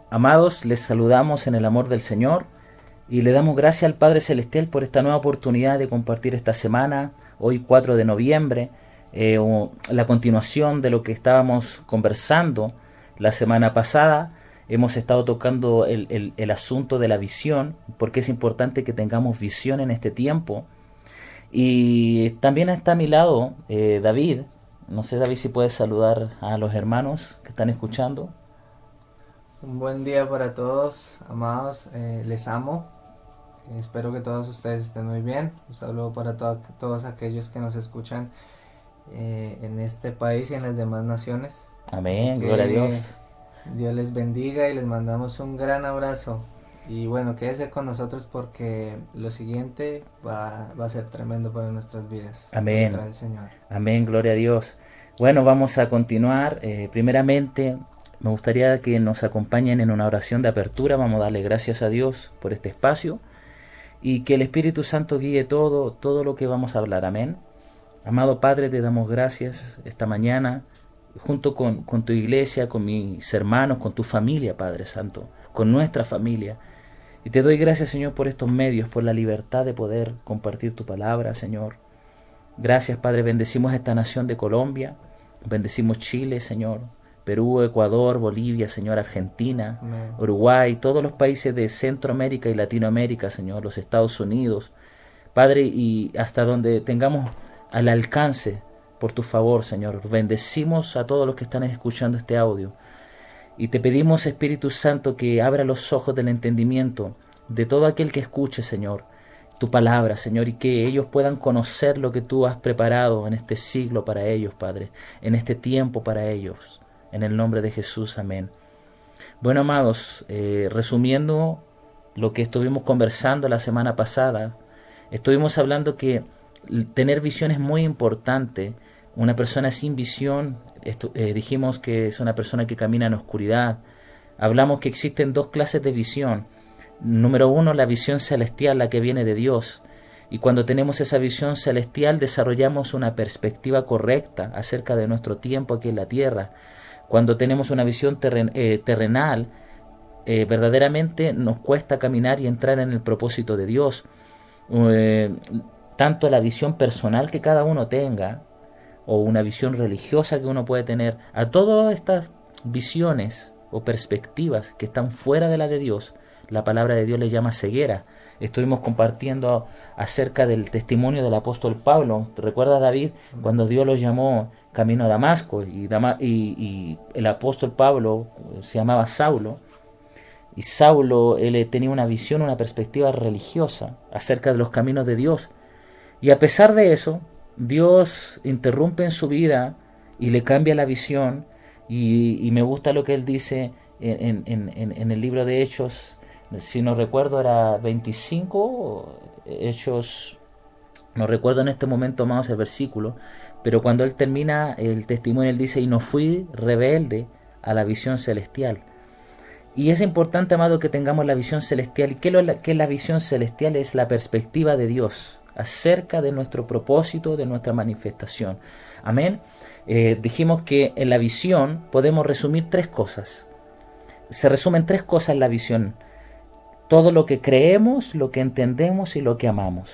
Amados, les saludamos en el amor del Señor y le damos gracias al Padre Celestial por esta nueva oportunidad de compartir esta semana, hoy 4 de noviembre, la continuación de lo que estábamos conversando la semana pasada. Hemos estado tocando el asunto de la visión, porque es importante que tengamos visión en este tiempo. Y también está a mi lado David. No sé, David, si puedes saludar a los hermanos que están escuchando. Un buen día para todos, amados, les amo. Espero que todos ustedes estén muy bien. Un saludo para todos aquellos que nos escuchan en este país y en las demás naciones. Así Amén, gloria a que Dios. Dios les bendiga y les mandamos un gran abrazo. Y bueno, quédese con nosotros porque lo siguiente va a ser tremendo para nuestras vidas. Lo que Amén, trae el Señor. amén, gloria a Dios. Bueno, vamos a continuar. Primeramente, me gustaría que nos acompañen en una oración de apertura. Vamos a darle gracias a Dios por este espacio y que el Espíritu Santo guíe todo lo que vamos a hablar. Amén. Amado Padre, te damos gracias esta mañana, junto con tu iglesia, con mis hermanos, con tu familia, Padre Santo, con nuestra familia. Y te doy gracias, Señor, por estos medios, por la libertad de poder compartir tu palabra, Señor. Gracias, Padre. Bendecimos esta nación de Colombia. Bendecimos Chile, Señor. Perú, Ecuador, Bolivia, Señor, Argentina, Amén. Uruguay, todos los países de Centroamérica y Latinoamérica, Señor, los Estados Unidos. Padre, y hasta donde tengamos al alcance, por tu favor, Señor. Bendecimos a todos los que están escuchando este audio. Y te pedimos, Espíritu Santo, que abra los ojos del entendimiento de todo aquel que escuche, Señor, tu palabra, Señor, y que ellos puedan conocer lo que tú has preparado en este siglo para ellos, Padre, en este tiempo para ellos. En el nombre de Jesús, amén. Bueno, amados, resumiendo lo que estuvimos conversando la semana pasada, estuvimos hablando que tener visión es muy importante. Una persona sin visión, dijimos que es una persona que camina en oscuridad. Hablamos que existen dos clases de visión. Número uno, la visión celestial, la que viene de Dios. Y cuando tenemos esa visión celestial, desarrollamos una perspectiva correcta acerca de nuestro tiempo aquí en la tierra. Cuando tenemos una visión terrenal, verdaderamente nos cuesta caminar y entrar en el propósito de Dios. Eh, Tanto la visión personal que cada uno tenga, o una visión religiosa que uno puede tener, a todas estas visiones o perspectivas que están fuera de la de Dios, la palabra de Dios le llama ceguera. Estuvimos compartiendo acerca del testimonio del apóstol Pablo. ¿Te recuerdas, David, Amén. cuando Dios lo llamó camino a Damasco y el apóstol Pablo se llamaba Saulo? Y Saulo, él tenía una visión, una perspectiva religiosa acerca de los caminos de Dios. Y a pesar de eso, Dios interrumpe en su vida y le cambia la visión. Y me gusta lo que él dice en el libro de Hechos, si no recuerdo era 25, Hechos, no recuerdo en este momento más el versículo, pero cuando él termina el testimonio, él dice, y no fui rebelde a la visión celestial. Y es importante, amado, que tengamos la visión celestial. ¿Y qué es la visión celestial? Es la perspectiva de Dios acerca de nuestro propósito, de nuestra manifestación. Amén. Dijimos que en la visión podemos resumir tres cosas. Se resumen tres cosas en la visión. Todo lo que creemos, lo que entendemos y lo que amamos.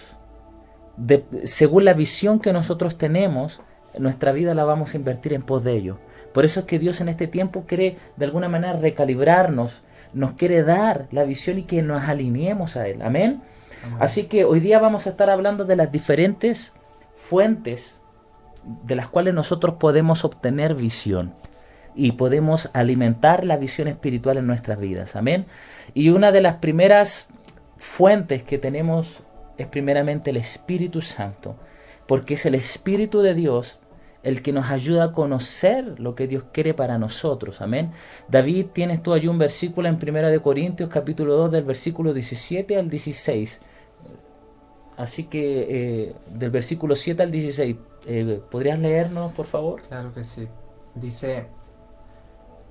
Según la visión que nosotros tenemos, nuestra vida la vamos a invertir en pos de ello. Por eso es que Dios en este tiempo quiere de alguna manera recalibrarnos, nos quiere dar la visión y que nos alineemos a Él. Amén. Amén. Así que hoy día vamos a estar hablando de las diferentes fuentes de las cuales nosotros podemos obtener visión y podemos alimentar la visión espiritual en nuestras vidas. Amén. Y una de las primeras fuentes que tenemos es primeramente el Espíritu Santo, porque es el Espíritu de Dios el que nos ayuda a conocer lo que Dios quiere para nosotros. Amén. David, tienes tú allí un versículo en 1 Corintios capítulo 2 del versículo 17 al 16. Así que del versículo 7 al 16, ¿podrías leernos, por favor? Claro que sí. Dice: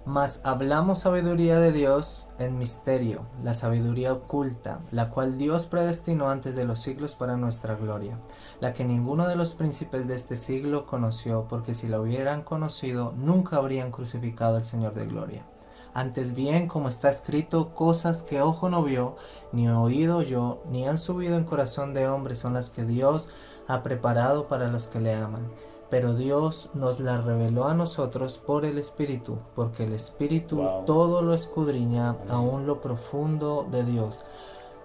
Mas hablamos sabiduría de Dios en misterio, la sabiduría oculta, la cual Dios predestinó antes de los siglos para nuestra gloria, la que ninguno de los príncipes de este siglo conoció, porque si la hubieran conocido, nunca habrían crucificado al Señor de gloria. Antes bien, como está escrito, cosas que ojo no vio, ni oído oyó, ni han subido en corazón de hombre son las que Dios ha preparado para los que le aman. Pero Dios nos las reveló a nosotros por el Espíritu, porque el Espíritu Wow. todo lo escudriña, Amén. aún lo profundo de Dios.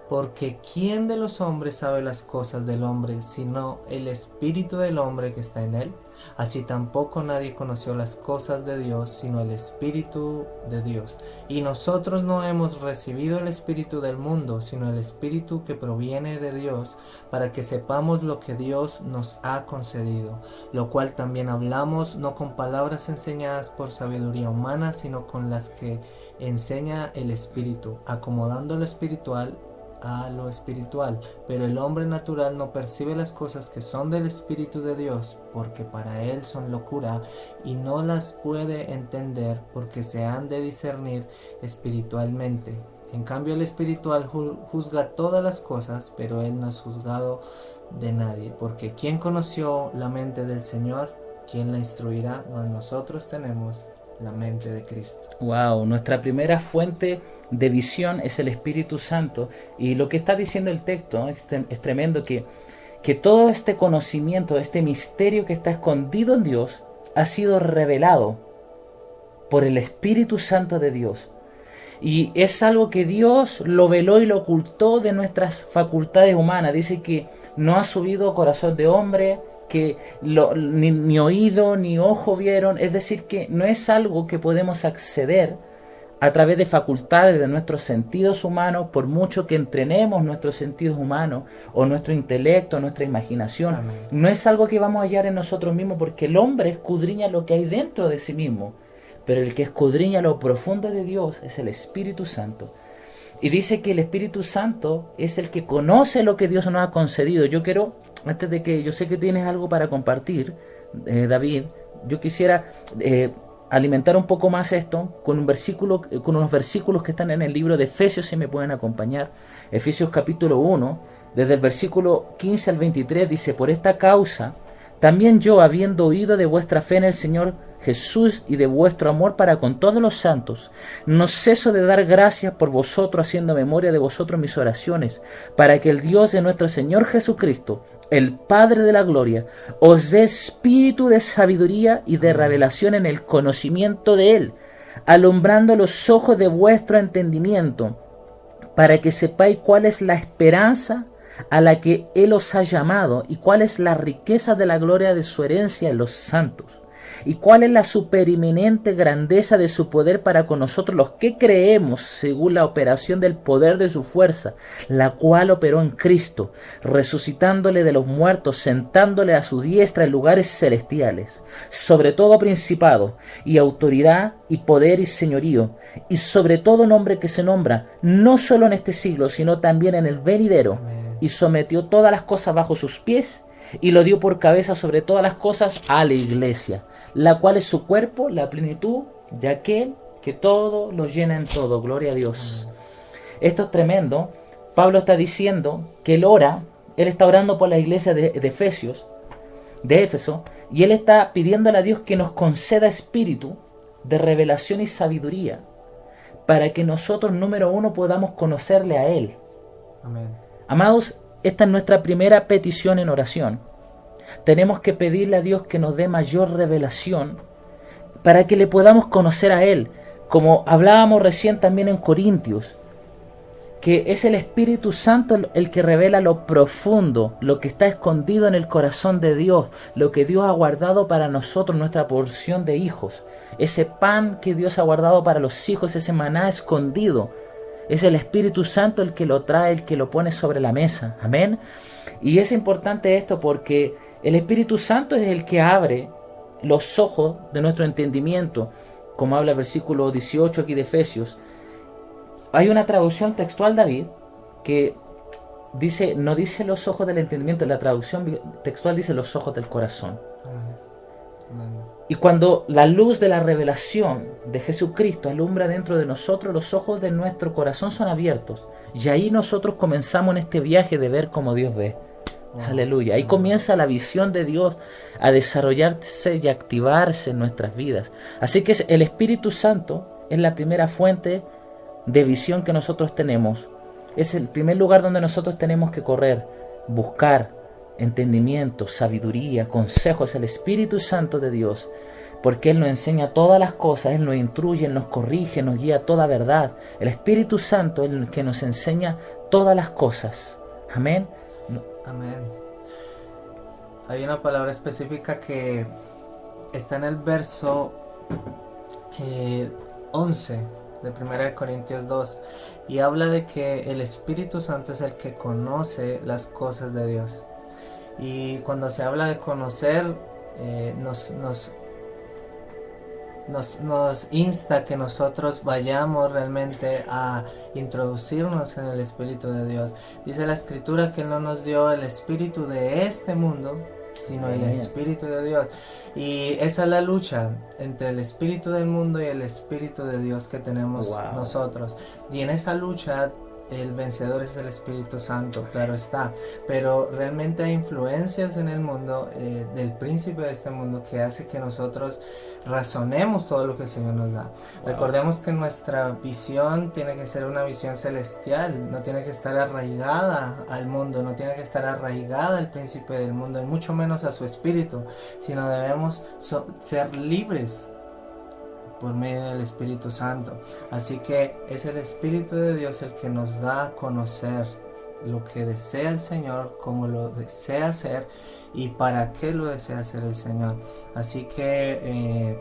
Porque ¿quién de los hombres sabe las cosas del hombre, sino el espíritu del hombre que está en él? Así tampoco nadie conoció las cosas de Dios, sino el Espíritu de Dios. Y nosotros no hemos recibido el espíritu del mundo, sino el Espíritu que proviene de Dios, para que sepamos lo que Dios nos ha concedido, lo cual también hablamos, no con palabras enseñadas por sabiduría humana, sino con las que enseña el Espíritu, acomodando lo espiritual a lo espiritual. Pero el hombre natural no percibe las cosas que son del Espíritu de Dios, porque para él son locura, y no las puede entender, porque se han de discernir espiritualmente. En cambio el espiritual juzga todas las cosas, pero él no es juzgado de nadie, porque ¿quién conoció la mente del Señor? ¿Quién la instruirá? Mas nosotros tenemos la mente de Cristo. Wow, nuestra primera fuente de visión es el Espíritu Santo. Y lo que está diciendo el texto es tremendo, que todo este conocimiento, este misterio que está escondido en Dios, ha sido revelado por el Espíritu Santo de Dios. Y es algo que Dios lo veló y lo ocultó de nuestras facultades humanas. Dice que no ha subido corazón de hombre, que ni oído ni ojo vieron. Es decir, que no es algo que podemos acceder a través de facultades de nuestros sentidos humanos, por mucho que entrenemos nuestros sentidos humanos o nuestro intelecto, nuestra imaginación. Amén. No es algo que vamos a hallar en nosotros mismos, porque el hombre escudriña lo que hay dentro de sí mismo, pero el que escudriña lo profundo de Dios es el Espíritu Santo. Y dice que el Espíritu Santo es el que conoce lo que Dios nos ha concedido. Yo quiero, antes de que yo sé que tienes algo para compartir, David, yo quisiera alimentar un poco más esto con con unos versículos que están en el libro de Efesios, si me pueden acompañar. Efesios capítulo 1, desde el versículo 15 al 23, dice: por esta causa también yo, habiendo oído de vuestra fe en el Señor Jesús y de vuestro amor para con todos los santos, no ceso de dar gracias por vosotros, haciendo memoria de vosotros mis oraciones, para que el Dios de nuestro Señor Jesucristo, el Padre de la gloria, os dé espíritu de sabiduría y de revelación en el conocimiento de Él, alumbrando los ojos de vuestro entendimiento, para que sepáis cuál es la esperanza a la que Él os ha llamado, y cuál es la riqueza de la gloria de su herencia en los santos, y cuál es la supereminente grandeza de su poder para con nosotros los que creemos, según la operación del poder de su fuerza, la cual operó en Cristo, resucitándole de los muertos, sentándole a su diestra en lugares celestiales, sobre todo principado y autoridad y poder y señorío, y sobre todo nombre que se nombra, no solo en este siglo, sino también en el venidero. Amén. Y sometió todas las cosas bajo sus pies, y lo dio por cabeza sobre todas las cosas a la iglesia, la cual es su cuerpo, la plenitud de aquel que todo lo llena en todo. Gloria a Dios. Esto es tremendo. Pablo está diciendo que él está orando por la iglesia de Éfeso, y él está pidiéndole a Dios que nos conceda espíritu de revelación y sabiduría, para que nosotros, número uno, podamos conocerle a Él. Amén. Amados, esta es nuestra primera petición en oración. Tenemos que pedirle a Dios que nos dé mayor revelación para que le podamos conocer a Él. Como hablábamos recién también en Corintios, que es el Espíritu Santo el que revela lo profundo, lo que está escondido en el corazón de Dios, lo que Dios ha guardado para nosotros, nuestra porción de hijos. Ese pan que Dios ha guardado para los hijos, ese maná escondido. Es el Espíritu Santo el que lo trae, el que lo pone sobre la mesa. Amén. Y es importante esto porque el Espíritu Santo es el que abre los ojos de nuestro entendimiento, como habla el versículo 18 aquí de Efesios. Hay una traducción textual, David, que dice, no dice los ojos del entendimiento, la traducción textual dice los ojos del corazón. Amén. Y cuando la luz de la revelación de Jesucristo alumbra dentro de nosotros, los ojos de nuestro corazón son abiertos. Y ahí nosotros comenzamos en este viaje de ver como Dios ve. Aleluya. Ahí comienza la visión de Dios a desarrollarse y activarse en nuestras vidas. Así que el Espíritu Santo es la primera fuente de visión que nosotros tenemos. Es el primer lugar donde nosotros tenemos que correr, buscar entendimiento, sabiduría, consejos, el Espíritu Santo de Dios, porque Él nos enseña todas las cosas, Él nos instruye, Él nos corrige, nos guía a toda verdad. El Espíritu Santo es el que nos enseña todas las cosas. Amén. Amén. Hay una palabra específica que está en el verso 11 de 1 Corintios 2 y habla de que el Espíritu Santo es el que conoce las cosas de Dios. Y cuando se habla de conocer, nos insta que nosotros vayamos realmente a introducirnos en el Espíritu de Dios. Dice la Escritura que Él no nos dio el espíritu de este mundo, sino el Espíritu de Dios. Y esa es la lucha entre el espíritu del mundo y el Espíritu de Dios que tenemos nosotros. Y en esa lucha el vencedor es el Espíritu Santo, claro está. Pero realmente hay influencias en el mundo, del príncipe de este mundo, que hace que nosotros razonemos todo lo que el Señor nos da. Recordemos que nuestra visión tiene que ser una visión celestial, no tiene que estar arraigada al mundo, no tiene que estar arraigada al príncipe del mundo, y mucho menos a su espíritu, sino debemos ser libres por medio del Espíritu Santo. Así que es el Espíritu de Dios el que nos da a conocer lo que desea el Señor, cómo lo desea hacer y para qué lo desea hacer el Señor. Así que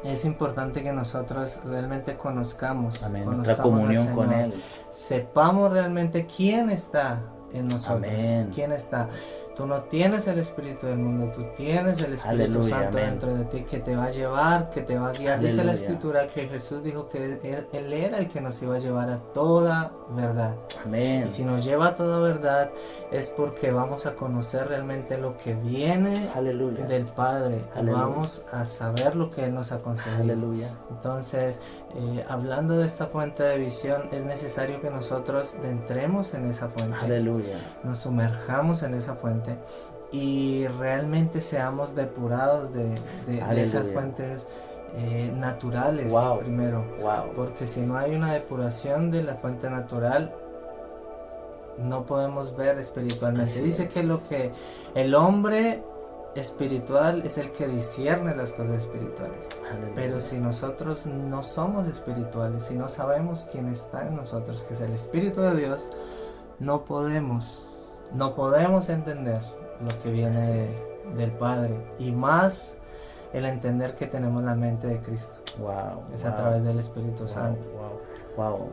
es importante que nosotros realmente conozcamos, nuestra comunión con Él. Sepamos realmente quién está en nosotros. Amén. ¿Quién está? Tú no tienes el espíritu del mundo, tú tienes el Espíritu Santo dentro de ti, que te va a llevar, que te va a guiar. Dice la Escritura que Jesús dijo que él era el que nos iba a llevar a toda verdad. Amén. Y si nos lleva a toda verdad es porque vamos a conocer realmente lo que viene del Padre. Y vamos a saber lo que Él nos ha concedido. Entonces, hablando de esta fuente de visión, es necesario que nosotros entremos en esa fuente. Nos sumerjamos en esa fuente y realmente seamos depurados de esas fuentes naturales primero. Porque si no hay una depuración de la fuente natural, no podemos ver espiritualmente. Dice que lo que el hombre espiritual es el que discierne las cosas espirituales. Pero si nosotros no somos espirituales, si no sabemos quién está en nosotros, que es el Espíritu de Dios, no podemos entender lo que viene del Padre, y más el entender que tenemos la mente de Cristo. Es a través del Espíritu Santo.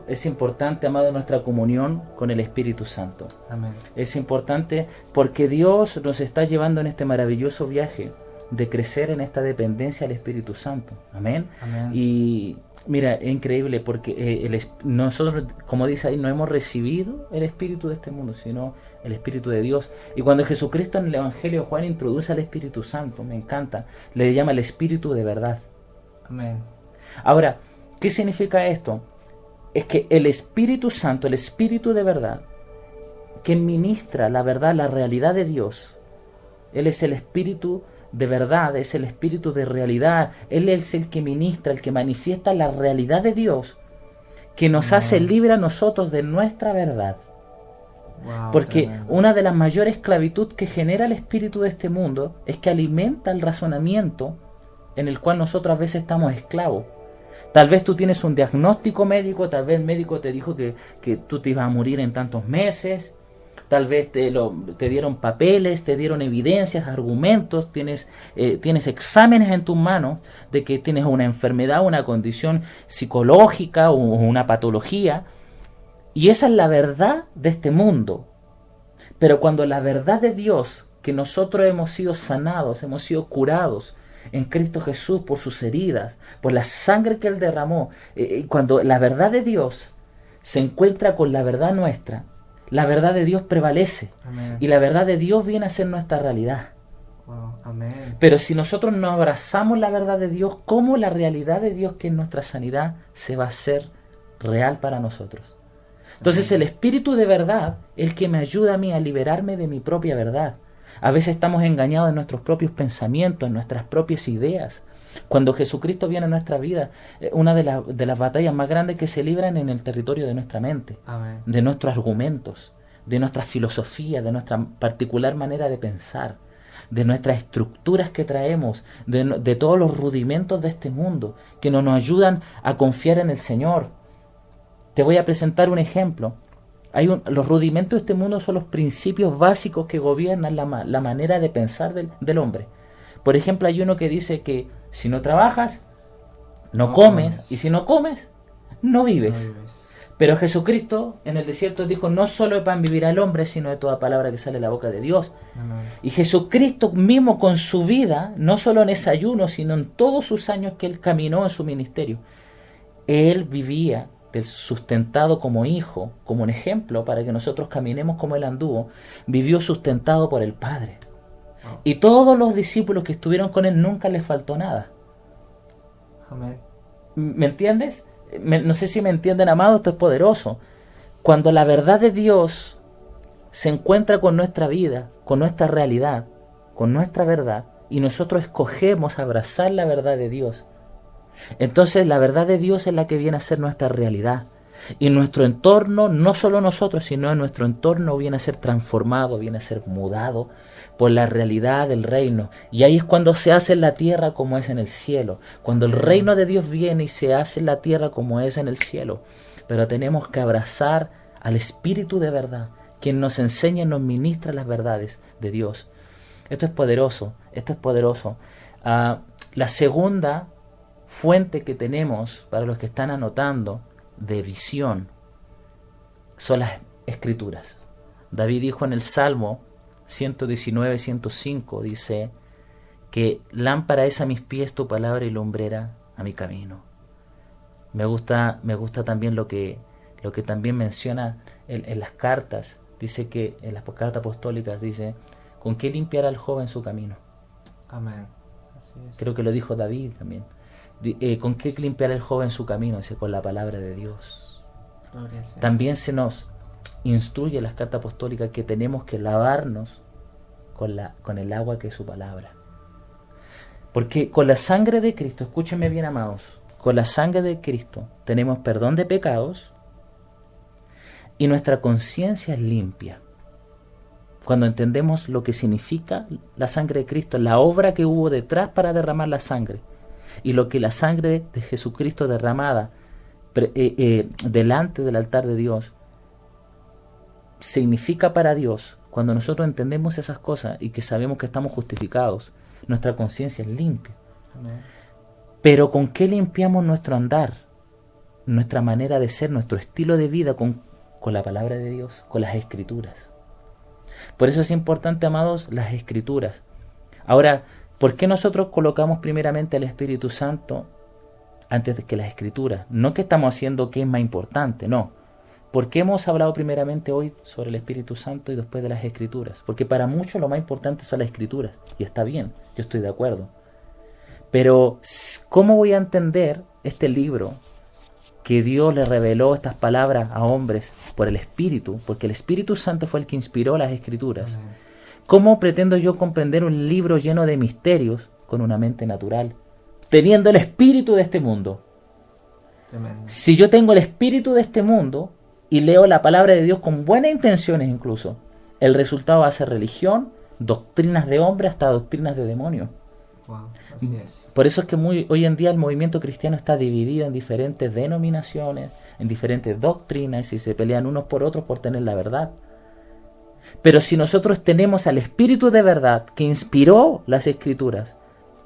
Es importante, amado, nuestra comunión con el Espíritu Santo. Amén. Es importante porque Dios nos está llevando en este maravilloso viaje de crecer en esta dependencia al Espíritu Santo. Amén. Y mira, es increíble porque nosotros, como dice ahí, no hemos recibido el espíritu de este mundo, sino el Espíritu de Dios. Y cuando Jesucristo en el Evangelio de Juan introduce al Espíritu Santo, me encanta, le llama el Espíritu de verdad. Amén. Ahora, ¿qué significa esto? Es que el Espíritu Santo, el Espíritu de verdad, que ministra la verdad, la realidad de Dios, Él es el Espíritu de verdad, es el Espíritu de realidad. Él es el que ministra, el que manifiesta la realidad de Dios, que nos hace libre a nosotros de nuestra verdad. Porque una de las mayores esclavitud que genera el espíritu de este mundo es que alimenta el razonamiento en el cual nosotros a veces estamos esclavos. Tal vez tú tienes un diagnóstico médico, tal vez el médico te dijo que tú te ibas a morir en tantos meses, tal vez te dieron papeles, te dieron evidencias, argumentos, tienes exámenes en tus manos de que tienes una enfermedad, una condición psicológica o una patología, y esa es la verdad de este mundo. Pero cuando la verdad de Dios, que nosotros hemos sido sanados, hemos sido curados en Cristo Jesús por sus heridas, por la sangre que Él derramó, cuando la verdad de Dios se encuentra con la verdad nuestra, la verdad de Dios prevalece. Amén. Y la verdad de Dios viene a ser nuestra realidad. Amén. Pero si nosotros no abrazamos la verdad de Dios, ¿cómo la realidad de Dios, que es nuestra sanidad, se va a hacer real para nosotros? Entonces el Espíritu de verdad es el que me ayuda a mí a liberarme de mi propia verdad. A veces estamos engañados en nuestros propios pensamientos, en nuestras propias ideas. Cuando Jesucristo viene a nuestra vida, una de las batallas más grandes que se libran en el territorio de nuestra mente, Amén. de nuestros argumentos, de nuestra filosofía, de nuestra particular manera de pensar, de nuestras estructuras que traemos, de todos los rudimentos de este mundo que no nos ayudan a confiar en el Señor. Te voy a presentar un ejemplo. Los rudimentos de este mundo son los principios básicos que gobiernan la manera de pensar del hombre. Por ejemplo, hay uno que dice que si no trabajas, no comes, y si no comes, no vives. Pero Jesucristo en el desierto dijo, no solo de pan vivirá el hombre, sino de toda palabra que sale de la boca de Dios. Amén. Y Jesucristo mismo con su vida, no solo en ese ayuno, sino en todos sus años que Él caminó en su ministerio, Él vivía sustentado como hijo, como un ejemplo para que nosotros caminemos como Él anduvo, vivió sustentado por el Padre. Y todos los discípulos que estuvieron con Él nunca les faltó nada. Amén. ¿Me entiendes? No sé si me entienden, amados, esto es poderoso. Cuando la verdad de Dios se encuentra con nuestra vida, con nuestra realidad, con nuestra verdad, y nosotros escogemos abrazar la verdad de Dios, entonces la verdad de Dios es la que viene a ser nuestra realidad. Y nuestro entorno, no solo nosotros, sino en nuestro entorno viene a ser transformado, viene a ser mudado por la realidad del reino. Y ahí es cuando se hace en la tierra como es en el cielo. Cuando el reino de Dios viene y se hace en la tierra como es en el cielo. Pero tenemos que abrazar al Espíritu de verdad, quien nos enseña y nos ministra las verdades de Dios. Esto es poderoso, esto es poderoso. La segunda fuente que tenemos, para los que están anotando, de visión, son las Escrituras. David dijo en el Salmo 119, 105, dice que lámpara es a mis pies tu palabra y lumbrera a mi camino. Me gusta también lo que también menciona en las cartas. Dice que en las cartas apostólicas dice, ¿con qué limpiará el joven su camino? Amén. Así es. Creo que lo dijo David también. ¿Con qué limpiará el joven su camino? Dice, con la palabra de Dios. Gloria al Señor. También se nos instruye en las cartas apostólicas que tenemos que lavarnos con el agua que es su palabra. Porque con la sangre de Cristo, escúchenme bien, amados, con la sangre de Cristo tenemos perdón de pecados y nuestra conciencia es limpia. Cuando entendemos lo que significa la sangre de Cristo, la obra que hubo detrás para derramar la sangre, y lo que la sangre de Jesucristo derramada delante del altar de Dios significa para Dios, cuando nosotros entendemos esas cosas y que sabemos que estamos justificados, nuestra conciencia es limpia. Amén. Pero ¿con qué limpiamos nuestro andar? Nuestra manera de ser, nuestro estilo de vida con la palabra de Dios, con las Escrituras. Por eso es importante, amados, las Escrituras. Ahora, ¿por qué nosotros colocamos primeramente al Espíritu Santo antes que las Escrituras? No que estamos haciendo que es más importante, no. ¿Por qué hemos hablado primeramente hoy sobre el Espíritu Santo y después de las Escrituras? Porque para muchos lo más importante son las Escrituras. Y está bien, yo estoy de acuerdo. Pero, ¿cómo voy a entender este libro que Dios le reveló estas palabras a hombres por el Espíritu? Porque el Espíritu Santo fue el que inspiró las Escrituras. Amén. ¿Cómo pretendo yo comprender un libro lleno de misterios con una mente natural, teniendo el espíritu de este mundo? Tremendo. Si yo tengo el espíritu de este mundo y leo la palabra de Dios con buenas intenciones incluso, el resultado va a ser religión, doctrinas de hombre, hasta doctrinas de demonios. Wow, así es. Por eso es que hoy en día el movimiento cristiano está dividido en diferentes denominaciones, en diferentes doctrinas, y se pelean unos por otros por tener la verdad. Pero si nosotros tenemos al Espíritu de verdad que inspiró las Escrituras,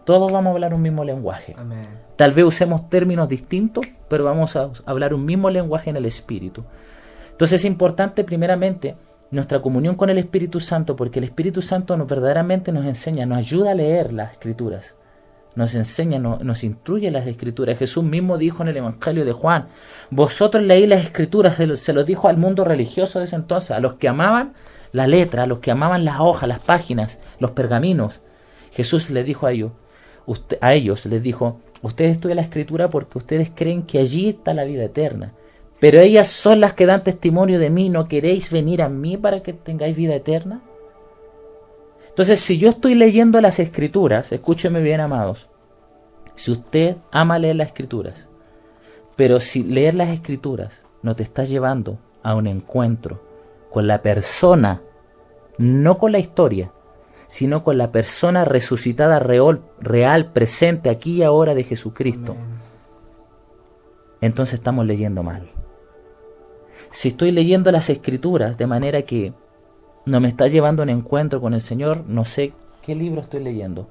todos vamos a hablar un mismo lenguaje. Amén. Tal vez usemos términos distintos, pero vamos a hablar un mismo lenguaje en el Espíritu. Entonces es importante primeramente nuestra comunión con el Espíritu Santo, porque el Espíritu Santo verdaderamente nos enseña, nos ayuda a leer las Escrituras. Nos enseña, nos instruye las Escrituras. Jesús mismo dijo en el Evangelio de Juan, vosotros leí las Escrituras, se los dijo al mundo religioso de ese entonces, a los que amaban la letra, a los que amaban las hojas, las páginas, los pergaminos. Jesús les dijo a ellos les dijo, ustedes estudian la Escritura porque ustedes creen que allí está la vida eterna, pero ellas son las que dan testimonio de mí. ¿No queréis venir a mí para que tengáis vida eterna? Entonces, si yo estoy leyendo las Escrituras, escúchenme bien, amados, Si usted ama leer las escrituras, pero si leer las escrituras no te está llevando a un encuentro con la persona, no con la historia, sino con la persona resucitada real, presente aquí y ahora de Jesucristo, Amén. entonces estamos leyendo mal. Si estoy leyendo las escrituras de manera que no me está llevando a un encuentro con el Señor, no sé qué libro estoy leyendo.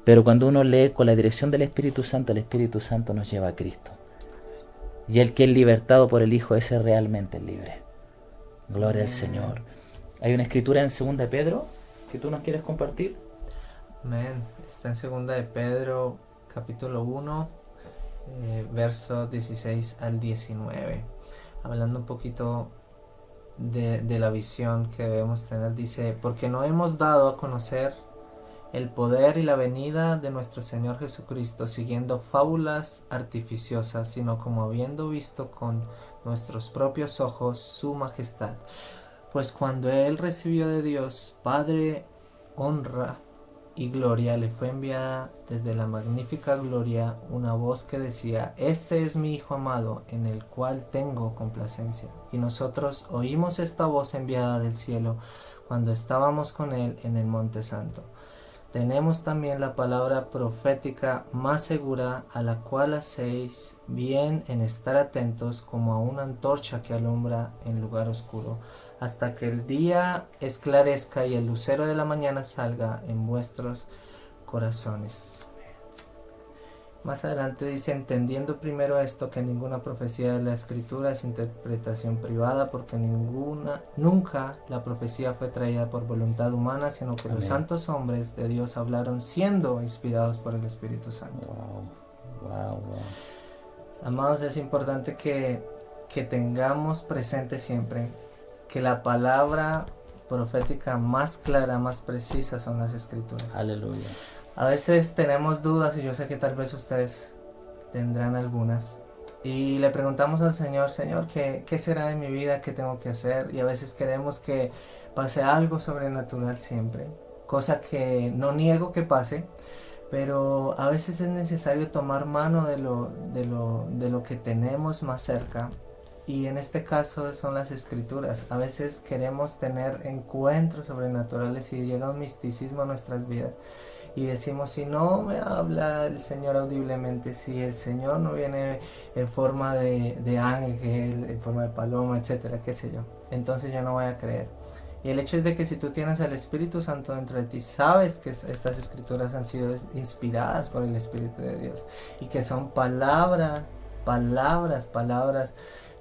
Pero cuando uno lee con la dirección del Espíritu Santo, el Espíritu Santo nos lleva a Cristo. Y el que es libertado por el Hijo, ese realmente es libre. Gloria al Señor. Hay una escritura en 2 de Pedro que tú nos quieres compartir. Amén. Está en 2 de Pedro, capítulo 1, versos 16 al 19. Hablando un poquito de la visión que debemos tener, dice: porque no hemos dado a conocer el poder y la venida de nuestro Señor Jesucristo siguiendo fábulas artificiosas, sino como habiendo visto con nuestros propios ojos su majestad. Pues cuando Él recibió de Dios Padre honra y gloria, le fue enviada desde la magnífica gloria una voz que decía: este es mi Hijo amado, en el cual tengo complacencia. Y nosotros oímos esta voz enviada del cielo cuando estábamos con Él en el Monte Santo. Tenemos también la palabra profética más segura, a la cual hacéis bien en estar atentos como a una antorcha que alumbra en lugar oscuro, hasta que el día esclarezca y el lucero de la mañana salga en vuestros corazones. Más adelante dice: entendiendo primero esto, que ninguna profecía de la Escritura es interpretación privada, porque nunca la profecía fue traída por voluntad humana, sino que los santos hombres de Dios hablaron siendo inspirados por el Espíritu Santo. Wow. Amados, es importante que tengamos presente siempre que la palabra profética más clara, más precisa son las Escrituras. Aleluya. A veces tenemos dudas, y yo sé que tal vez ustedes tendrán algunas, y le preguntamos al Señor: Señor, ¿qué será de mi vida? ¿Qué tengo que hacer? Y a veces queremos que pase algo sobrenatural siempre, cosa que no niego que pase, pero a veces es necesario tomar mano de lo que tenemos más cerca. Y en este caso son las Escrituras. A veces queremos tener encuentros sobrenaturales y llega un misticismo a nuestras vidas. Y decimos: si no me habla el Señor audiblemente, si el Señor no viene en forma de ángel, en forma de paloma, etcétera, qué sé yo, entonces yo no voy a creer. Y el hecho es de que si tú tienes al Espíritu Santo dentro de ti, sabes que estas Escrituras han sido inspiradas por el Espíritu de Dios y que son palabras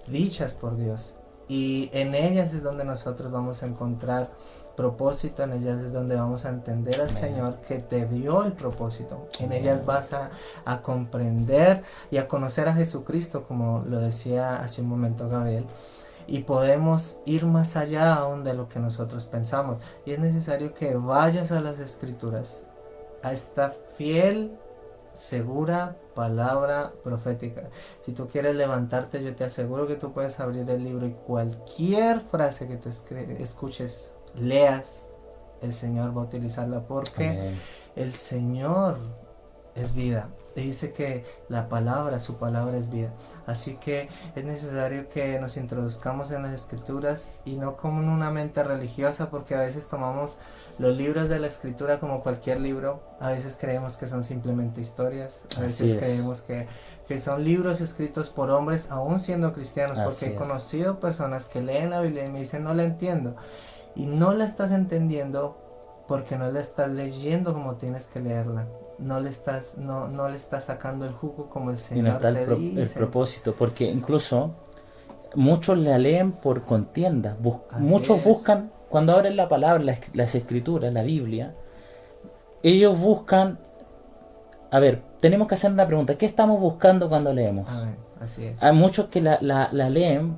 dichas por Dios, y en ellas es donde nosotros vamos a encontrar propósito, en ellas es donde vamos a entender al Señor que te dio el propósito, en ellas vas a comprender y a conocer a Jesucristo, como lo decía hace un momento Gabriel, y podemos ir más allá aún de lo que nosotros pensamos. Y es necesario que vayas a las Escrituras, a esta fiel, segura palabra profética. Si tú quieres levantarte, yo te aseguro que tú puedes abrir el libro y cualquier frase que tú escuches, leas, el Señor va a utilizarla, porque el Señor es vida. Dice que su palabra es vida. Así que es necesario que nos introduzcamos en las Escrituras y no como en una mente religiosa, porque a veces tomamos los libros de la Escritura como cualquier libro. A veces creemos que son simplemente historias. A veces creemos que son libros escritos por hombres, aún siendo cristianos, porque he conocido personas que leen la Biblia y me dicen: no la entiendo. Y no la estás entendiendo porque no la estás leyendo como tienes que leerla. No le estás sacando el jugo como el Señor y no está te dice. el propósito, porque incluso muchos la leen por contienda. Muchos buscan, cuando abren la palabra, las Escrituras, la Biblia, ellos buscan. A ver, tenemos que hacer una pregunta: ¿qué estamos buscando cuando leemos? Así es. Hay muchos que la leen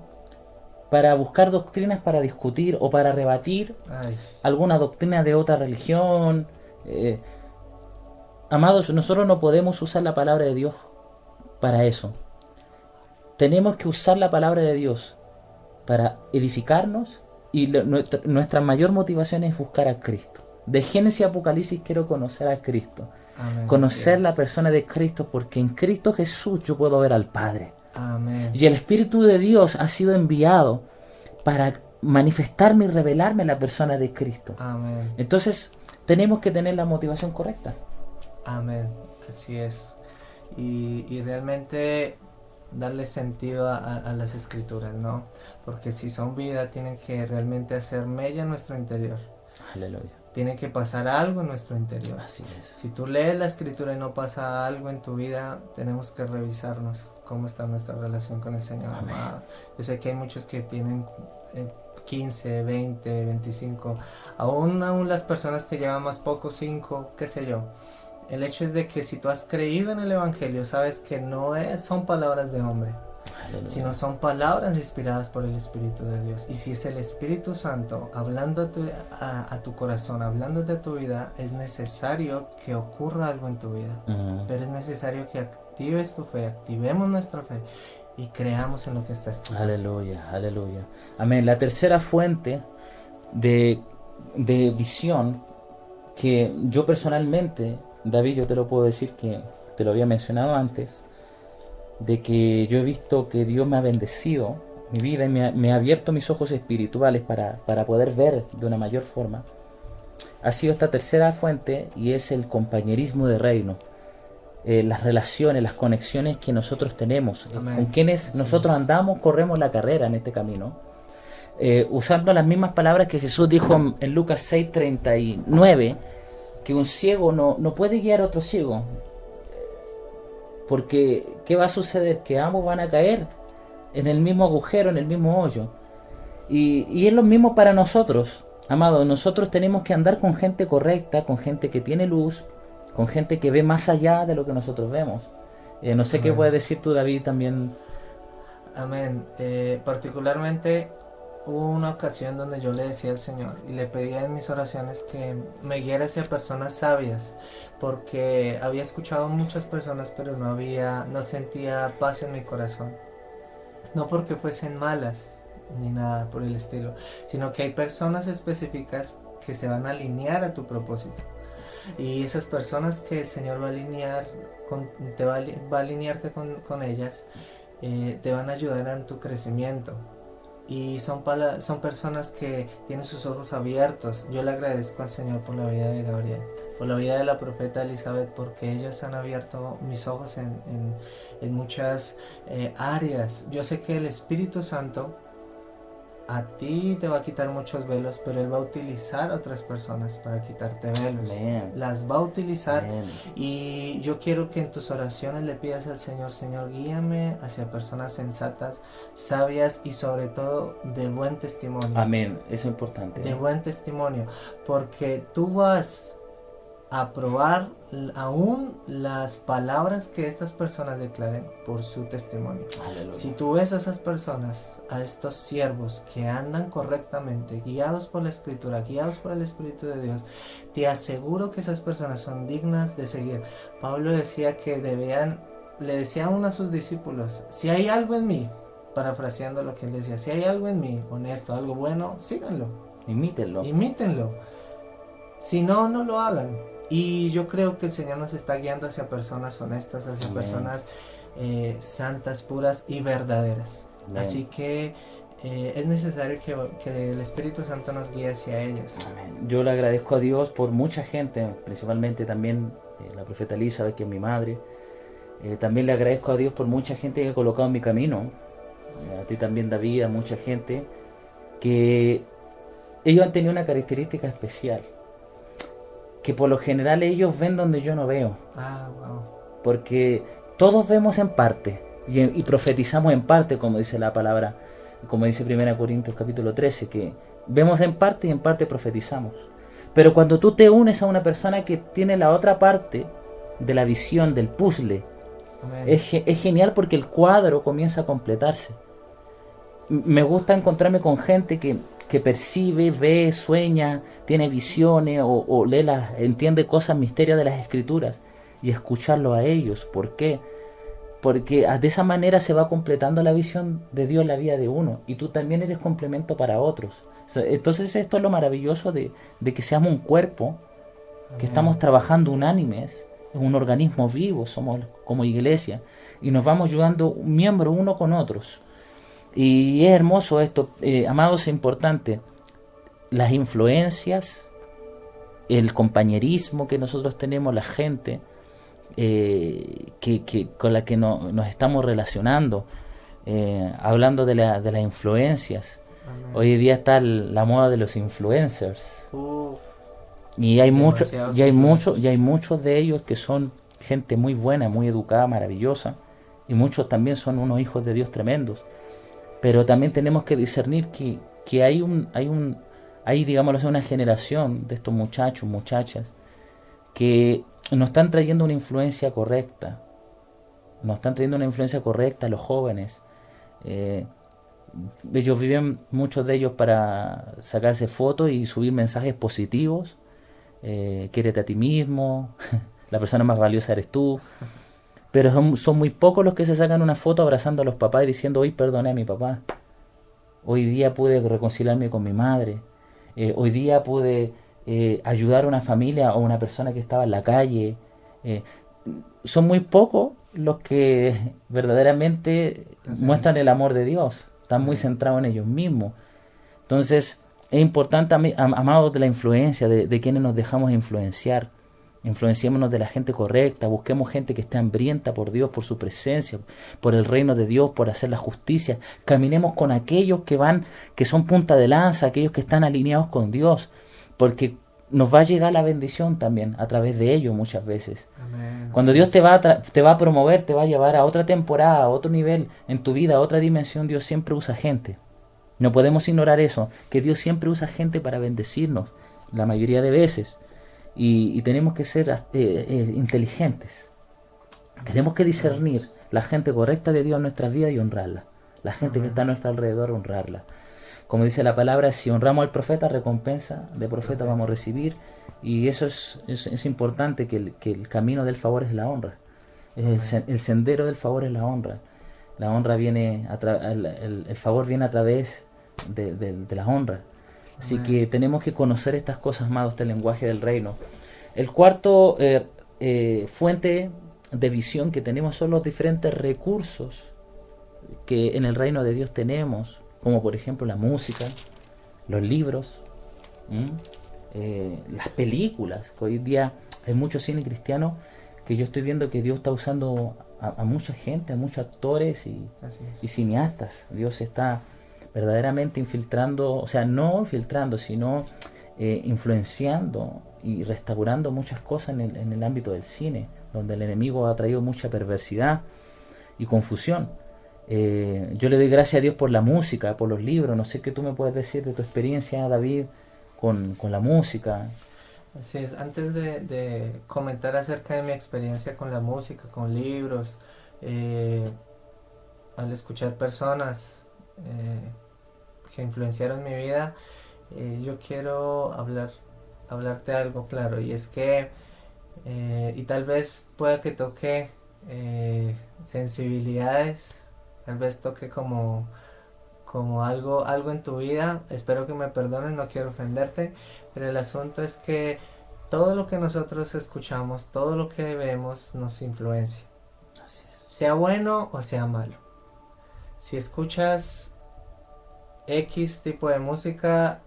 para buscar doctrinas para discutir o para rebatir alguna doctrina de otra religión. Amados, nosotros no podemos usar la palabra de Dios para eso. Tenemos que usar la palabra de Dios para edificarnos, y nuestra mayor motivación es buscar a Cristo. De Génesis a Apocalipsis quiero conocer a Cristo. Amén. Así Conocer la es. persona de Cristo, porque en Cristo Jesús yo puedo ver al Padre. Amén. Y el Espíritu de Dios ha sido enviado para manifestarme y revelarme la persona de Cristo. Amén. Entonces, tenemos que tener la motivación correcta. Amén. Así es. Y realmente darle sentido a las escrituras, ¿no? Porque si son vida, tienen que realmente hacer mella en nuestro interior. Aleluya. Tiene que pasar algo en nuestro interior. Así es. Si tú lees la escritura y no pasa algo en tu vida, tenemos que revisarnos cómo está nuestra relación con el Señor. Amén. Amado. Yo sé que hay muchos que tienen 15, 20, 25, aún las personas que llevan más poco, 5, qué sé yo. El hecho es de que si tú has creído en el Evangelio, sabes que no son palabras de hombre, Aleluya. sino son palabras inspiradas por el Espíritu de Dios. Y si es el Espíritu Santo hablando a tu corazón, hablando de tu vida, es necesario que ocurra algo en tu vida. Pero es necesario que actives tu fe, activemos nuestra fe y creamos en lo que está escrito. Aleluya, aleluya. Amén. La tercera fuente de visión que yo personalmente, David, yo te lo puedo decir que te lo había mencionado antes, de que yo he visto que Dios me ha bendecido mi vida y me ha abierto mis ojos espirituales para poder ver de una mayor forma, ha sido esta tercera fuente, y es el compañerismo de reino. Las relaciones, las conexiones que nosotros tenemos, con quienes Así nosotros es. andamos, corremos la carrera en este camino, usando las mismas palabras que Jesús dijo en Lucas 6:39, que un ciego no puede guiar a otro ciego, porque ¿qué va a suceder? Que ambos van a caer en el mismo agujero, en el mismo hoyo. Y es lo mismo para nosotros, amados. Nosotros tenemos que andar con gente correcta, con gente que tiene luz, con gente que ve más allá de lo que nosotros vemos. No sé qué Amén. puedes decir tú, David, también. Amén. Particularmente hubo una ocasión donde yo le decía al Señor y le pedía en mis oraciones que me guiara hacia personas sabias, porque había escuchado a muchas personas, pero no sentía paz en mi corazón. No porque fuesen malas ni nada por el estilo, sino que hay personas específicas que se van a alinear a tu propósito. Y esas personas que el Señor va a alinear, va a alinearte con ellas, te van a ayudar en tu crecimiento. Y son personas que tienen sus ojos abiertos. Yo le agradezco al Señor por la vida de Gabriel, por la vida de la profeta Elizabeth, porque ellos han abierto mis ojos en muchas áreas. Yo sé que el Espíritu Santo a ti te va a quitar muchos velos, pero Él va a utilizar a otras personas para quitarte velos. Amén. Las va a utilizar. Amén. Y yo quiero que en tus oraciones le pidas al Señor: Señor, guíame hacia personas sensatas, sabias y sobre todo de buen testimonio. Amén. Eso es importante. De buen testimonio, porque tú vas a probar aún las palabras que estas personas declaren por su testimonio. Aleluya. Si tú ves a esas personas, a estos siervos que andan correctamente, guiados por la Escritura, guiados por el Espíritu de Dios, te aseguro que esas personas son dignas de seguir. Pablo decía que le decía a uno a sus discípulos: si hay algo en mí, parafraseando lo que él decía, si hay algo en mí, honesto, algo bueno, síganlo, Imítenlo. imítenlo. Si no, no lo hagan. Y yo creo que el Señor nos está guiando hacia personas honestas, hacia Amén. personas santas, puras y verdaderas. Amén. Así que es necesario que el Espíritu Santo nos guíe hacia ellas. Amén. Yo le agradezco a Dios por mucha gente, principalmente también la profeta Elizabeth, que es mi madre. También le agradezco a Dios por mucha gente que ha colocado en mi camino. A ti también, David, a mucha gente, que ellos han tenido una característica especial, que por lo general ellos ven donde yo no veo. Wow. Porque todos vemos en parte y profetizamos en parte, como dice la palabra, como dice 1 Corintios capítulo 13, que vemos en parte y en parte profetizamos. Pero cuando tú te unes a una persona que tiene la otra parte de la visión, del puzzle, es genial, porque el cuadro comienza a completarse. Me gusta encontrarme con gente que percibe, ve, sueña, tiene visiones o lee entiende cosas, misterios de las Escrituras, y escucharlo a ellos. ¿Por qué? Porque de esa manera se va completando la visión de Dios en la vida de uno, y tú también eres complemento para otros. Entonces esto es lo maravilloso de que seamos un cuerpo, que estamos trabajando unánimes es un organismo vivo, somos como iglesia, y nos vamos ayudando un miembro uno con otros. Y es hermoso esto, amados, es importante, las influencias, el compañerismo que nosotros tenemos, la gente con la que nos estamos relacionando, hablando de las influencias. Amén. Hoy día está la moda de los influencers. Uf, Y hay muchos, demasiados y hay influencers. muchos de ellos que son gente muy buena, muy educada, maravillosa. Y muchos también son unos hijos de Dios tremendos. Pero también tenemos que discernir que hay, digámoslo, una generación de estos muchachos, muchachas, que nos están trayendo una influencia correcta. Nos están trayendo una influencia correcta a los jóvenes. Eh, Ellos viven, muchos de ellos, para sacarse fotos y subir mensajes positivos. Quiérete a ti mismo, la persona más valiosa eres tú. Pero son muy pocos los que se sacan una foto abrazando a los papás y diciendo: hoy perdoné a mi papá, hoy día pude reconciliarme con mi madre, hoy día pude ayudar a una familia o a una persona que estaba en la calle. Eh, Son muy pocos los que verdaderamente Hacen muestran eso. el amor de Dios, están muy Amén. centrados en ellos mismos. Entonces, es importante, amados, de la influencia, de quienes nos dejamos influenciar. Influenciémonos de la gente correcta, busquemos gente que esté hambrienta por Dios, por su presencia, por el reino de Dios, por hacer la justicia. Caminemos con aquellos que son punta de lanza, aquellos que están alineados con Dios, porque nos va a llegar la bendición también a través de ellos muchas veces. Amén. Cuando Así Dios es. te va a promover, te va a llevar a otra temporada, a otro nivel en tu vida, a otra dimensión, Dios siempre usa gente. No podemos ignorar eso, que Dios siempre usa gente para bendecirnos, la mayoría de veces. Y tenemos que ser inteligentes. Tenemos que discernir Sabios. la gente correcta de Dios en nuestras vidas y honrarla. La gente que está a Amén. nuestro alrededor, honrarla. Como dice la palabra, si honramos al profeta, recompensa de profeta vamos a Profeta. recibir. Y eso es importante, que el camino del favor es la honra. Amén. El sendero del favor es la honra. La honra viene, el favor viene a través de la honra. Así Amén. que tenemos que conocer estas cosas, amados, del lenguaje del reino. El cuarto fuente de visión que tenemos son los diferentes recursos que en el reino de Dios tenemos, como por ejemplo la música, los libros, las películas, que hoy día hay mucho cine cristiano que yo estoy viendo que Dios está usando a mucha gente, a muchos actores Así y es. cineastas. Dios está verdaderamente infiltrando, o sea, no infiltrando, sino influenciando y restaurando muchas cosas en el ámbito del cine, donde el enemigo ha traído mucha perversidad y confusión. Yo le doy gracias a Dios por la música, por los libros. No sé qué tú me puedes decir de tu experiencia, David, con la música. Así es. Antes de comentar acerca de mi experiencia con la música, con libros, eh, al escuchar personas que influenciaron mi vida, yo quiero hablarte algo claro, y es que, y tal vez pueda que toque sensibilidades, tal vez toque como algo en tu vida. Espero que me perdones, no quiero ofenderte, pero el asunto es que todo lo que nosotros escuchamos, todo lo que vemos nos influencia, Así es. sea bueno o sea malo. Si escuchas X tipo de música,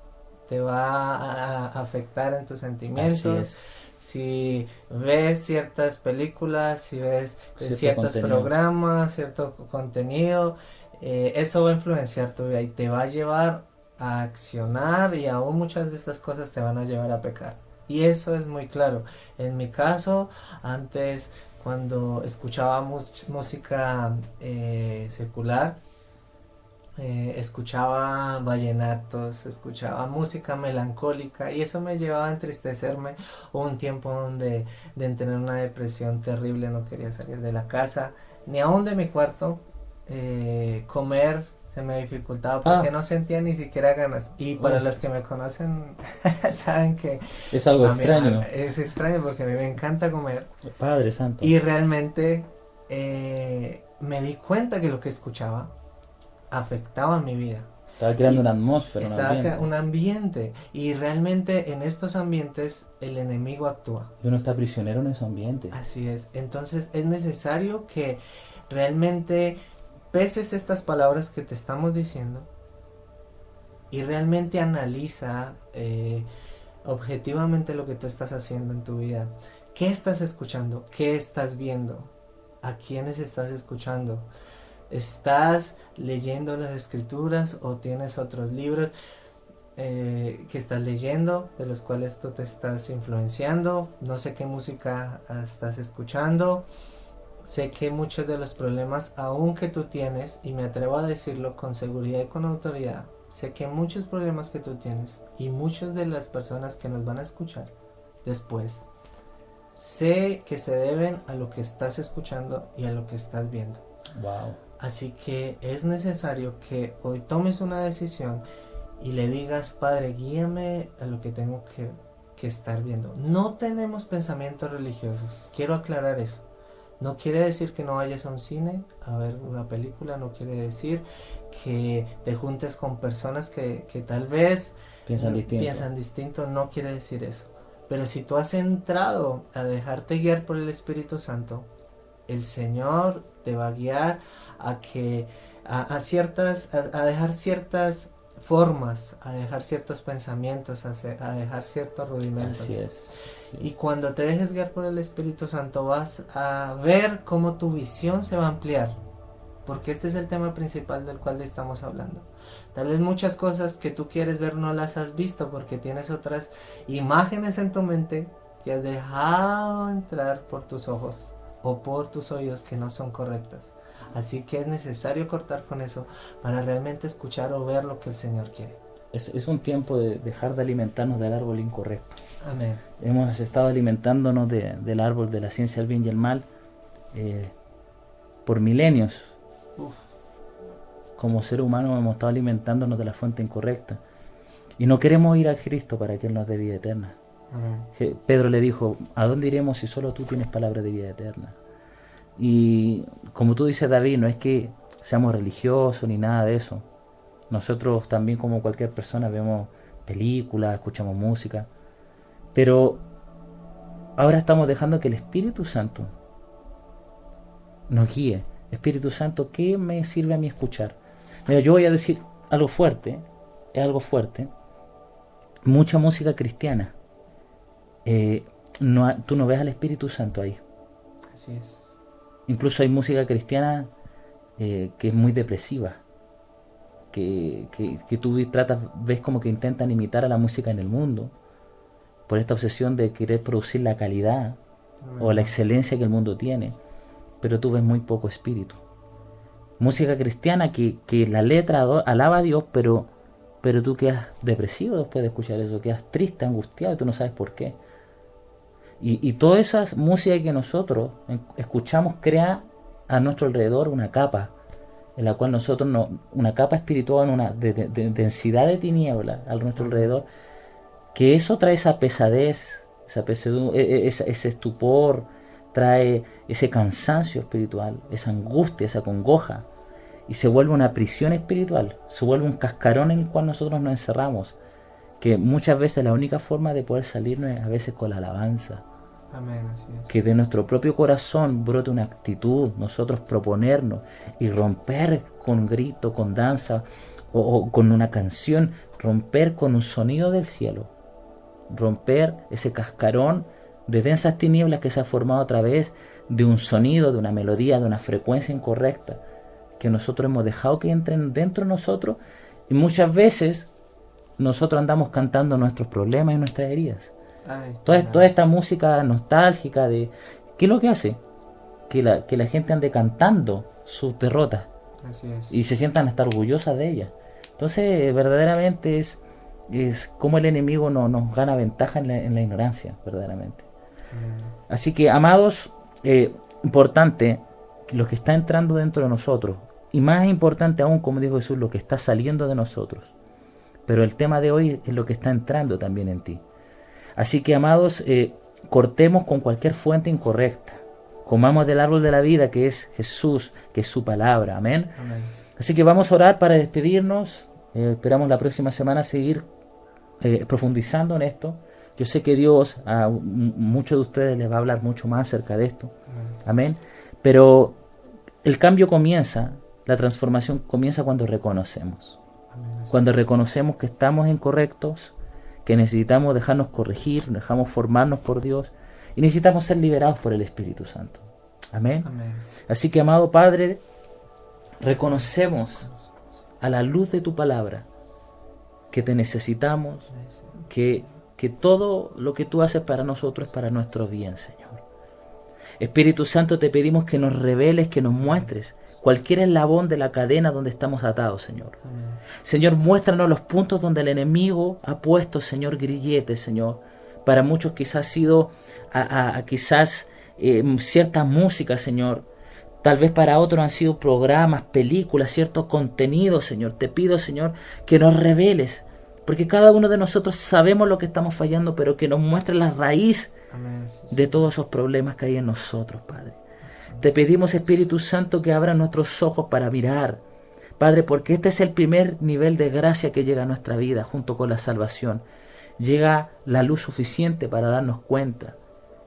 te va a afectar en tus Así sentimientos. es. Si ves ciertas películas, si ves Cierto ciertos contenido. programas, cierto contenido, eso va a influenciar tu vida y te va a llevar a accionar, y aún muchas de estas cosas te van a llevar a pecar. Y eso es muy claro. En mi caso, antes, cuando escuchaba música secular, escuchaba vallenatos, escuchaba música melancólica, y eso me llevaba a entristecerme. Hubo un tiempo de tener una depresión terrible, no quería salir de la casa, ni aún de mi cuarto. Comer se me dificultaba porque Ah, no sentía ni siquiera ganas. Y para oh, los que me conocen saben que es algo extraño. es extraño porque a mí me encanta comer, Padre Santo. y realmente me di cuenta que lo que escuchaba afectaba mi vida. Estaba creando Y una atmósfera, un estaba ambiente. un ambiente. Y realmente en estos ambientes el enemigo actúa. Y uno está prisionero en ese ambiente. Así es. Entonces es necesario que realmente peses estas palabras que te estamos diciendo y realmente analiza objetivamente lo que tú estás haciendo en tu vida. ¿Qué estás escuchando? ¿Qué estás viendo? ¿A quiénes estás escuchando? ¿Estás leyendo las escrituras o tienes otros libros que estás leyendo de los cuales tú te estás influenciando? No sé qué música estás escuchando. Sé que muchos de los problemas aún que tú tienes, y me atrevo a decirlo con seguridad y con autoridad, sé que muchos problemas que tú tienes y muchas de las personas que nos van a escuchar después, sé que se deben a lo que estás escuchando y a lo que estás viendo. Wow. Así que es necesario que hoy tomes una decisión y le digas, Padre, guíame a lo que tengo que estar viendo. No tenemos pensamientos religiosos, quiero aclarar eso. No quiere decir que no vayas a un cine a ver una película, no quiere decir que te juntes con personas que tal vez piensan distinto, no quiere decir eso. Pero si tú has entrado a dejarte guiar por el Espíritu Santo, el Señor te va a guiar a que a dejar ciertas formas, a dejar ciertos pensamientos, a dejar ciertos rudimentos. Así es. Y cuando te dejes guiar por el Espíritu Santo vas a ver cómo tu visión se va a ampliar. Porque este es el tema principal del cual estamos hablando. Tal vez muchas cosas que tú quieres ver no las has visto porque tienes otras imágenes en tu mente que has dejado entrar por tus ojos o por tus oídos que no son correctas. Así que es necesario cortar con eso para realmente escuchar o ver lo que el Señor quiere. Es un tiempo de dejar de alimentarnos del árbol incorrecto. Amén. Hemos estado alimentándonos del árbol de la ciencia del bien y el mal por milenios. Uf. Como ser humano hemos estado alimentándonos de la fuente incorrecta. Y no queremos ir a Cristo para que Él nos dé vida eterna. Amén. Pedro le dijo, ¿a dónde iremos si solo tú tienes palabra de vida eterna? Y como tú dices, David, no es que seamos religiosos ni nada de eso. Nosotros también, como cualquier persona, vemos películas, escuchamos música. Pero ahora estamos dejando que el Espíritu Santo nos guíe. Espíritu Santo, ¿qué me sirve a mí escuchar? Mira, yo voy a decir algo fuerte, es algo fuerte. Mucha música cristiana. Tú no ves al Espíritu Santo ahí. Así es. Incluso hay música cristiana que es muy depresiva. Que tú ves como que intentan imitar a la música en el mundo. Por esta obsesión de querer producir la calidad o la excelencia que el mundo tiene. Pero tú ves muy poco espíritu. Música cristiana que la letra alaba a Dios, pero tú quedas depresivo después de escuchar eso, quedas triste, angustiado y tú no sabes por qué. Y toda esa música que nosotros escuchamos crea a nuestro alrededor una capa, en la cual nosotros, una capa espiritual, una de densidad de tiniebla a nuestro alrededor, que eso trae esa pesadez, esa pesadumbre, ese estupor, trae ese cansancio espiritual, esa angustia, esa congoja, y se vuelve una prisión espiritual, se vuelve un cascarón en el cual nosotros nos encerramos, que muchas veces la única forma de poder salirnos es a veces con la alabanza. Amén, así es. Que de nuestro propio corazón brote una actitud, nosotros proponernos y romper con grito, con danza o con una canción, romper con un sonido del cielo, romper ese cascarón de densas tinieblas que se ha formado a través de un sonido, de una melodía, de una frecuencia incorrecta, que nosotros hemos dejado que entren dentro de nosotros, y muchas veces nosotros andamos cantando nuestros problemas y nuestras heridas. Toda esta música nostálgica de ¿qué es lo que hace? Que la gente ande cantando sus derrotas. Así es. Y se sientan hasta orgullosas de ellas. Entonces verdaderamente es como el enemigo nos gana ventaja en la ignorancia, verdaderamente. Así que, amados, importante lo que está entrando dentro de nosotros, y más importante aún, como dijo Jesús, lo que está saliendo de nosotros. Pero el tema de hoy es lo que está entrando también en ti. Así que, amados, cortemos con cualquier fuente incorrecta. Comamos del árbol de la vida, que es Jesús, que es su palabra. Amén. Amén. Así que vamos a orar para despedirnos. Esperamos la próxima semana seguir profundizando en esto. Yo sé que Dios a muchos de ustedes les va a hablar mucho más acerca de esto. Amén. Pero el cambio comienza, la transformación comienza cuando reconocemos. Cuando reconocemos que estamos incorrectos, que necesitamos dejarnos corregir, dejamos formarnos por Dios y necesitamos ser liberados por el Espíritu Santo. Amén. Así que, amado Padre, reconocemos a la luz de tu palabra que te necesitamos, que todo lo que tú haces para nosotros es para nuestro bien, Señor. Espíritu Santo, te pedimos que nos reveles, que nos muestres cualquier eslabón de la cadena donde estamos atados, Señor. Señor, muéstranos los puntos donde el enemigo ha puesto, Señor, grilletes, Señor. Para muchos quizás ha sido cierta música, Señor. Tal vez para otros han sido programas, películas, ciertos contenidos, Señor. Te pido, Señor, que nos reveles, porque cada uno de nosotros sabemos lo que estamos fallando, pero que nos muestre la raíz de todos esos problemas que hay en nosotros, Padre. Te pedimos, Espíritu Santo, que abra nuestros ojos para mirar, Padre, porque este es el primer nivel de gracia que llega a nuestra vida junto con la salvación. Llega la luz suficiente para darnos cuenta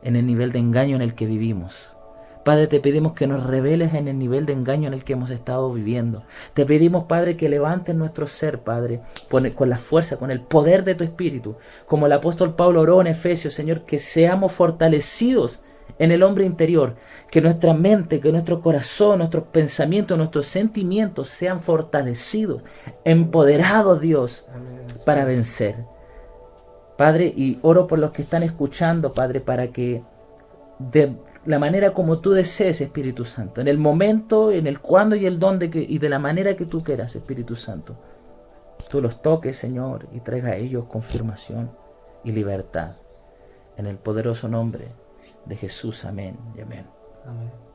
en el nivel de engaño en el que vivimos. Padre, te pedimos que nos reveles en el nivel de engaño en el que hemos estado viviendo. Te pedimos, Padre, que levantes nuestro ser, Padre, con la fuerza, con el poder de tu Espíritu. Como el apóstol Pablo oró en Efesios, Señor, que seamos fortalecidos en el hombre interior, que nuestra mente, que nuestro corazón, nuestros pensamientos, nuestros sentimientos sean fortalecidos, empoderados, Dios, para vencer. Padre, y oro por los que están escuchando, Padre, para que de la manera como tú desees, Espíritu Santo, en el momento, en el cuándo y el dónde y de la manera que tú quieras, Espíritu Santo, tú los toques, Señor, y traiga a ellos confirmación y libertad. En el poderoso nombre de Jesús, amén y amén. Amén.